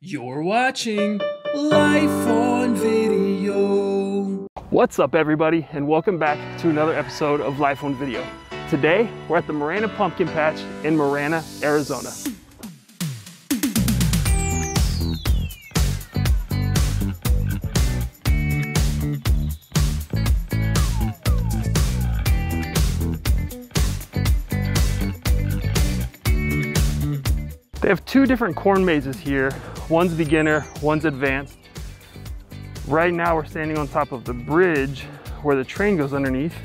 You're watching Life on Video. What's up, everybody, and welcome back to another episode of Life on Video. Today, we're at the Marana Pumpkin Patch in Marana, Arizona. They have two different corn mazes here. One's beginner, one's advanced. Right now we're standing on top of the bridge where the train goes underneath.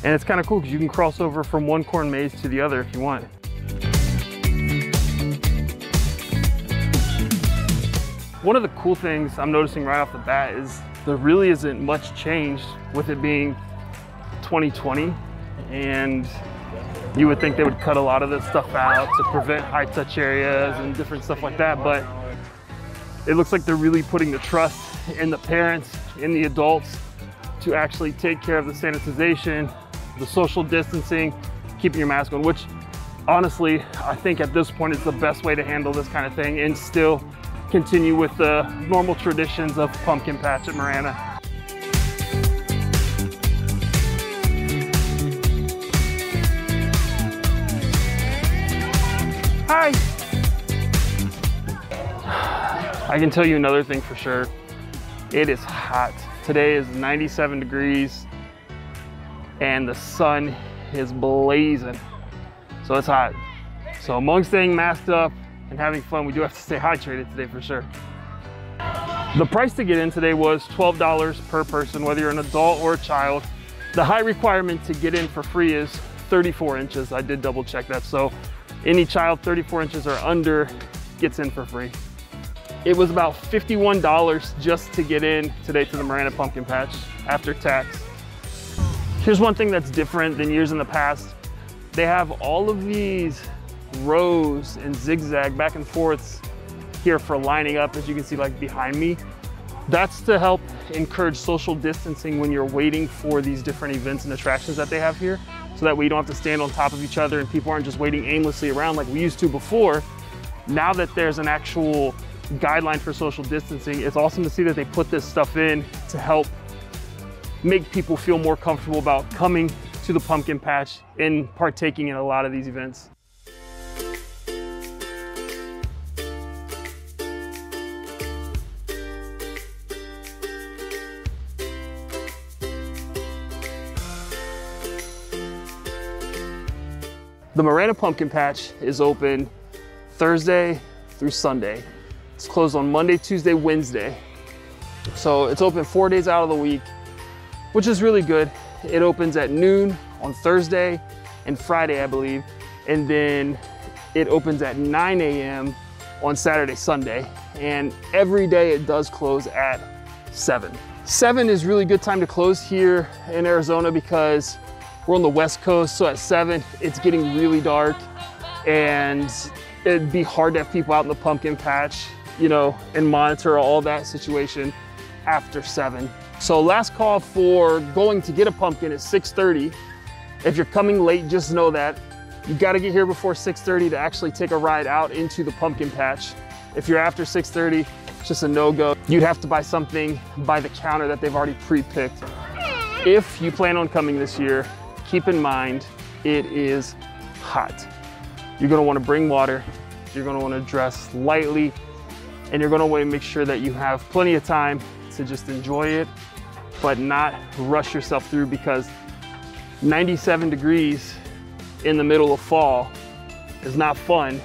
And it's kind of cool because you can cross over from one corn maze to the other if you want. One of the cool things I'm noticing right off the bat is there really isn't much changed with it being 2020, and you would think they would cut a lot of this stuff out to prevent high touch areas and different stuff like that, but it looks like they're really putting the trust in the parents, in the adults, to actually take care of the sanitization, the social distancing, keeping your mask on, which honestly, I think at this point is the best way to handle this kind of thing and still continue with the normal traditions of Pumpkin Patch at Marana. Hi. I can tell you another thing for sure. It is hot. Today is 97 degrees and the sun is blazing. So it's hot. So among staying masked up and having fun, we do have to stay hydrated today for sure. The price to get in today was $12 per person, whether you're an adult or a child. The high requirement to get in for free is 34 inches. I did double check that. So any child 34 inches or under gets in for free. It was about $51 just to get in today to the Marana Pumpkin Patch after tax. Here's one thing that's different than years in the past. They have all of these rows and zigzag back and forths here for lining up, as you can see like behind me. That's to help encourage social distancing when you're waiting for these different events and attractions that they have here, so that way you don't have to stand on top of each other and people aren't just waiting aimlessly around like we used to before. Now that there's an actual guideline for social distancing, it's awesome to see that they put this stuff in to help make people feel more comfortable about coming to the pumpkin patch and partaking in a lot of these events. The Marana Pumpkin Patch is open Thursday through Sunday. It's closed on Monday, Tuesday, Wednesday. So it's open 4 days out of the week, which is really good. It opens at noon on Thursday and Friday, I believe. And then it opens at 9 a.m. on Saturday, Sunday. And every day it does close at 7. 7 is really good time to close here in Arizona because we're on the West Coast, so at 7, it's getting really dark and it'd be hard to have people out in the pumpkin patch, you know, and monitor all that situation after 7. So last call for going to get a pumpkin is 6:30. If you're coming late, just know that you gotta get here before 6:30 to actually take a ride out into the pumpkin patch. If you're after 6:30, it's just a no-go. You'd have to buy something by the counter that they've already pre-picked. If you plan on coming this year, keep in mind, it is hot. You're gonna wanna bring water, you're gonna wanna dress lightly, and you're gonna wanna make sure that you have plenty of time to just enjoy it, but not rush yourself through, because 97 degrees in the middle of fall is not fun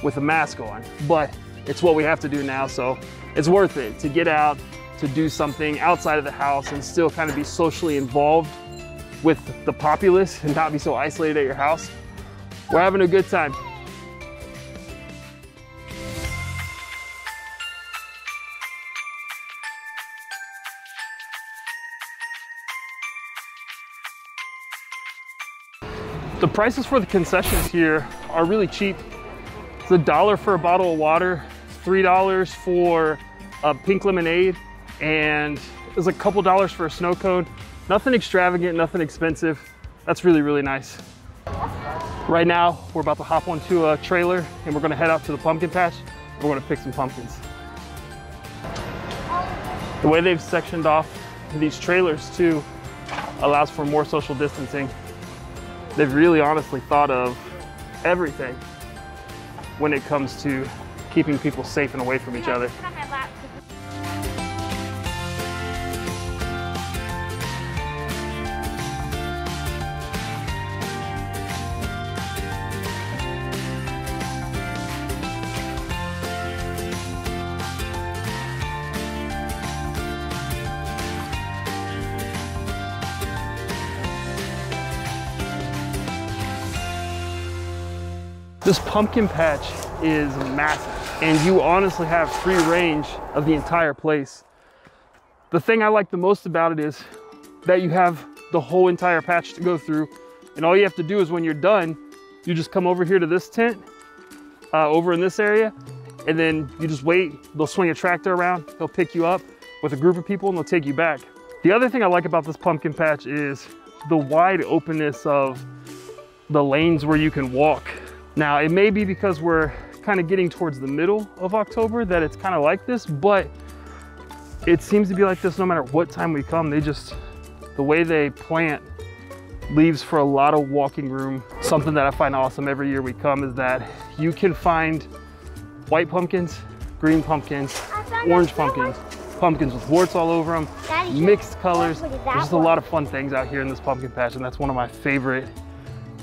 with a mask on, but it's what we have to do now, so it's worth it to get out, to do something outside of the house and still kind of be socially involved with the populace and not be so isolated at your house. We're having a good time. The prices for the concessions here are really cheap. It's $1 for a bottle of water, $3 for a pink lemonade, and it's a couple dollars for a snow cone. Nothing extravagant, nothing expensive. That's really, really nice. Right now, we're about to hop onto a trailer and we're gonna head out to the pumpkin patch. we're gonna pick some pumpkins. The way they've sectioned off these trailers too allows for more social distancing. They've really honestly thought of everything when it comes to keeping people safe and away from each other. This pumpkin patch is massive, and you honestly have free range of the entire place. The thing I like the most about it is that you have the whole entire patch to go through, and all you have to do is when you're done, you just come over here to this tent, over in this area, and then you just wait. They'll swing a tractor around, they'll pick you up with a group of people, and they'll take you back. The other thing I like about this pumpkin patch is the wide openness of the lanes where you can walk. Now, it may be because we're kind of getting towards the middle of October that it's kind of like this, but it seems to be like this no matter what time we come. The way they plant leaves for a lot of walking room. Something that I find awesome every year we come is that you can find white pumpkins, green pumpkins, orange pumpkins, pumpkins with warts all over them, mixed colors. There's just a lot of fun things out here in this pumpkin patch, and that's one of my favorite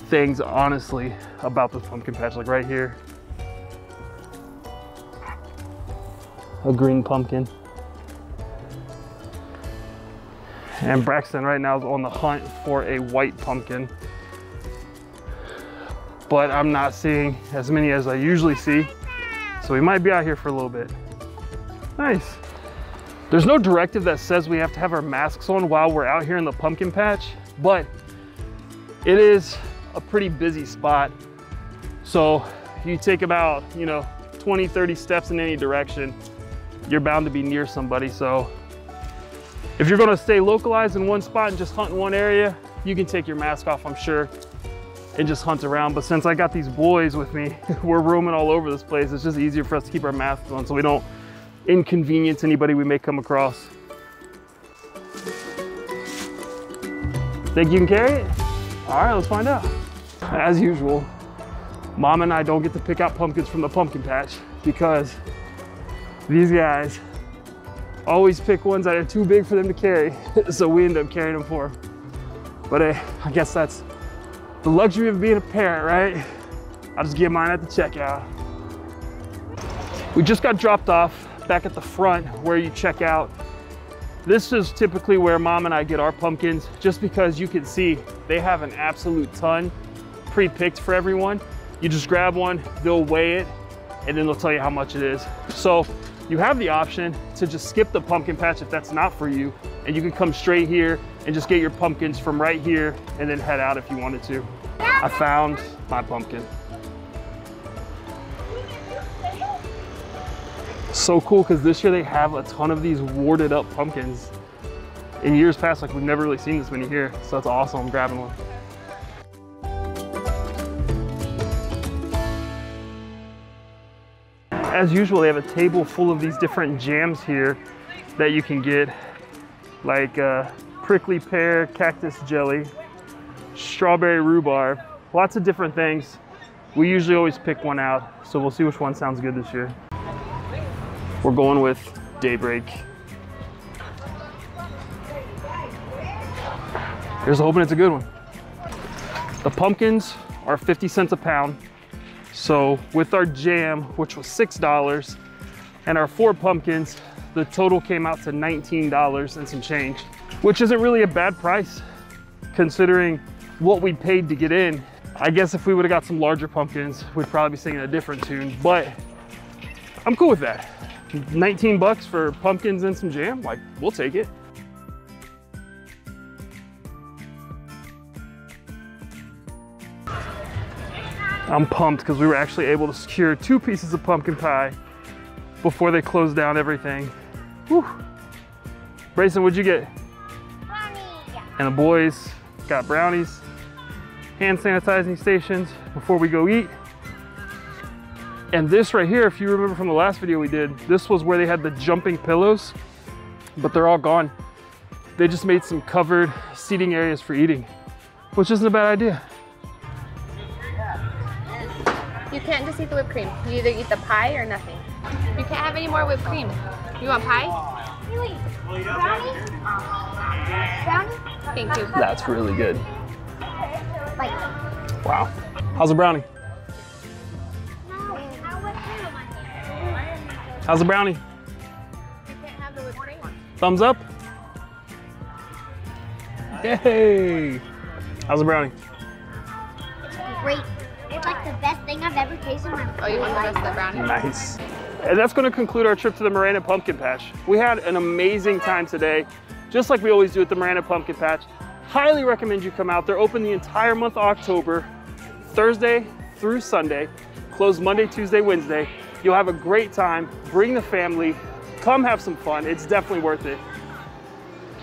things, honestly, about this pumpkin patch. Like right here, a green pumpkin. And Braxton right now is on the hunt for a white pumpkin, but I'm not seeing as many as I usually see, so we might be out here for a little bit. Nice. There's no directive that says we have to have our masks on while we're out here in the pumpkin patch, but it is a pretty busy spot. So you take about, 20, 30 steps in any direction, you're bound to be near somebody. So if you're gonna stay localized in one spot and just hunt in one area, you can take your mask off, I'm sure, and just hunt around. But since I got these boys with me, we're roaming all over this place. It's just easier for us to keep our masks on so we don't inconvenience anybody we may come across. Think you can carry it? All right, let's find out. As usual, Mom and I don't get to pick out pumpkins from the pumpkin patch because these guys always pick ones that are too big for them to carry. So we end up carrying them for them. But I guess that's the luxury of being a parent, right? I'll just get mine at the checkout. We just got dropped off back at the front where you check out. This is typically where Mom and I get our pumpkins, just because you can see they have an absolute ton pre-picked for everyone. You just grab one, they'll weigh it, and then they'll tell you how much it is. So you have the option to just skip the pumpkin patch if that's not for you, and you can come straight here and just get your pumpkins from right here and then head out if you wanted to. I found my pumpkin. So cool, because this year they have a ton of these warded up pumpkins. In years past, like, we've never really seen this many here, so that's awesome. I'm grabbing one. As usual, they have a table full of these different jams here that you can get, like prickly pear, cactus jelly, strawberry rhubarb, lots of different things. We usually always pick one out, so we'll see which one sounds good this year. We're going with Daybreak. Here's hoping it's a good one. The pumpkins are 50 cents a pound. So with our jam, which was $6, and our 4 pumpkins, the total came out to $19 and some change, which isn't really a bad price considering what we paid to get in. I guess if we would have got some larger pumpkins, we'd probably be singing a different tune, but I'm cool with that. 19 bucks for pumpkins and some jam, like, we'll take it. I'm pumped because we were actually able to secure 2 pieces of pumpkin pie before they closed down everything. Whew. Brayson, what'd you get? Brownies. And the boys got brownies, hand sanitizing stations before we go eat. And this right here, if you remember from the last video we did, this was where they had the jumping pillows, but they're all gone. They just made some covered seating areas for eating, which isn't a bad idea. You can't just eat the whipped cream. You either eat the pie or nothing. You can't have any more whipped cream. You want pie? Really? Brownie? Brownie? Thank you. That's really good. Like, Wow. How's the brownie? How's the brownie? You can't have the whipped cream. Thumbs up? Yay! How's the brownie? it's great. It's like the best thing I've ever tasted in my life. Oh, you want the rest of the brownie? Nice. And that's going to conclude our trip to the Marana Pumpkin Patch. We had an amazing time today, just like we always do at the Marana Pumpkin Patch. Highly recommend you come out. They're open the entire month of October, Thursday through Sunday, closed Monday, Tuesday, Wednesday. You'll have a great time. Bring the family. Come have some fun. It's definitely worth it.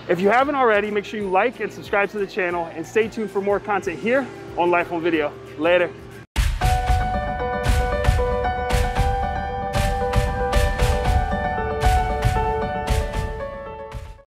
If you haven't already, make sure you like and subscribe to the channel and stay tuned for more content here on Life on Video. Later.